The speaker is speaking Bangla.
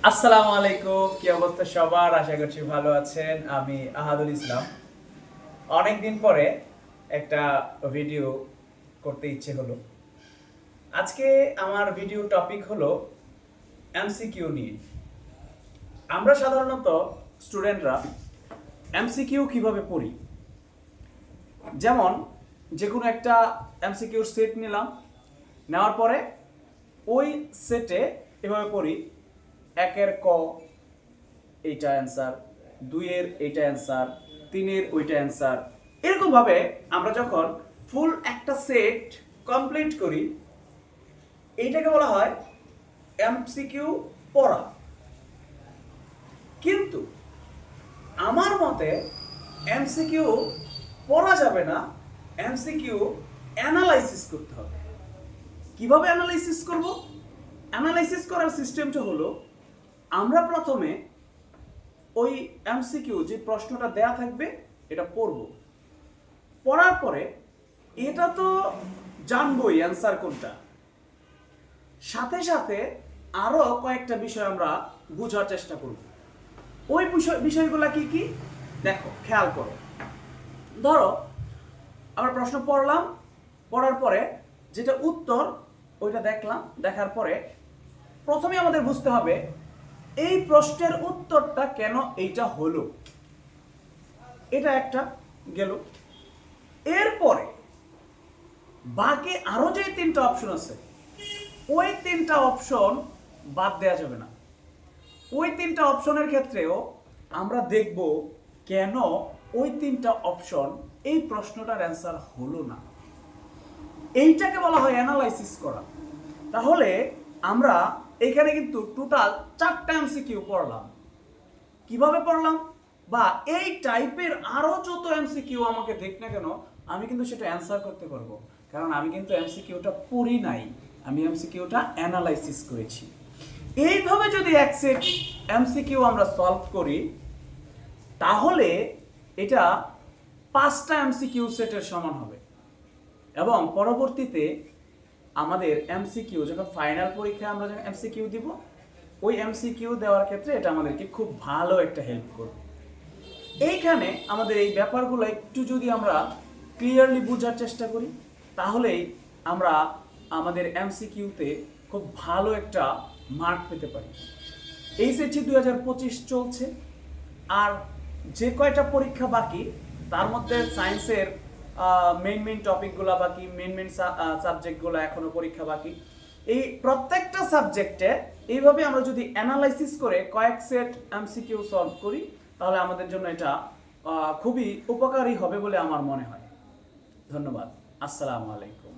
আসসালামু আলাইকুম, কি অবস্থা সবার? আশা করছি ভালো আছেন। আমি আহাদুল ইসলাম। অনেকদিন পরে একটা ভিডিও করতে ইচ্ছে হলো। আজকে আমার ভিডিও টপিক হলো এমসিকিউ নিয়ে। আমরা সাধারণত স্টুডেন্টরা এমসিকিউ কিভাবে পড়ি? যেমন যে কোনো একটা এমসিকিউর সেট নিলাম, নেওয়ার পরে ওই সেটে এভাবে পড়ি, একের ক এইটা অ্যান্সার, দুইয়ের এইটা অ্যান্সার, তিনের ওইটা অ্যান্সার। এরকমভাবে আমরা যখন ফুল একটা সেট কমপ্লিট করি, এইটাকে বলা হয় এমসিকিউ পড়া। কিন্তু আমার মতে এমসিকিউ পড়া যাবে না, এমসিকিউ অ্যানালাইসিস করতে হবে। কিভাবে অ্যানালাইসিস করব? অ্যানালাইসিস করার সিস্টেমটা হলো, আমরা প্রথমে ওই এমসিকিউ যে প্রশ্নটা দেয়া থাকবে এটা পড়ব। পড়ার পরে এটা তো জানবই অ্যান্সার কোনটা, সাথে সাথে আরো কয়েকটা বিষয় আমরা বোঝার চেষ্টা করব। ওই বিষয়গুলো কি কি দেখো, খেয়াল করো। ধরো আমরা প্রশ্ন পড়লাম, পড়ার পরে যেটা উত্তর ওইটা দেখলাম, দেখার পরে প্রথমে আমাদের বুঝতে হবে এই প্রশ্নের উত্তরটা কেন এইটা হলো। এটা একটা গেল। এরপরে বাকি আরো যে তিনটা অপশন আছে, ওই তিনটা অপশন বাদ দেওয়া যাবে না। ওই তিনটা অপশনের ক্ষেত্রেও আমরা দেখব কেন ওই তিনটা অপশন এই প্রশ্নটার অ্যান্সার হলো না। এইটাকে বলা হয় অ্যানালাইসিস করা। তাহলে আমরা এখানে কিন্তু টোটাল 4টা এমসিকিউ পড়লাম। কিভাবে পড়লাম? বা এই টাইপের আরো যত এমসিকিউ আমাকে দেখ না কেন, আমি কিন্তু সেটা অ্যান্সার করতে পারবো, কারণ আমি কিন্তু এমসিকিউটা পড়ি নাই, আমি এমসিকিউটা অ্যানালাইসিস করেছি। এইভাবে যদি এক সেট এমসিকিউ আমরা সলভ করি, তাহলে এটা 5টা এমসিকিউ সেটের সমান হবে। এবং পরবর্তীতে আমাদের এমসিকিউ যখন ফাইনাল পরীক্ষায় আমরা যখন এমসিকিউ দিব, ওই এমসিকিউ দেওয়ার ক্ষেত্রে এটা আমাদেরকে খুব ভালো একটা হেল্প করবে। এইখানে আমাদের এই ব্যাপারগুলো একটু যদি আমরা ক্লিয়ারলি বোঝার চেষ্টা করি, তাহলেই আমরা আমাদের এমসিকিউতে খুব ভালো একটা মার্ক পেতে পারি। এইচএসসি 2025 চলছে, আর যে কয়টা পরীক্ষা বাকি তার মধ্যে সায়েন্সের মেইন টপিকগুলো বাকি, মেইন সাবজেক্টগুলো এখনো পরীক্ষা বাকি। এই প্রত্যেকটা সাবজেক্টে এইভাবে আমরা যদি অ্যানালাইসিস করে কয়েক সেট এমসিকিউ সলভ করি, তাহলে আমাদের জন্য এটা খুবই উপকারী হবে বলে আমার মনে হয়। ধন্যবাদ। আসসালামু আলাইকুম।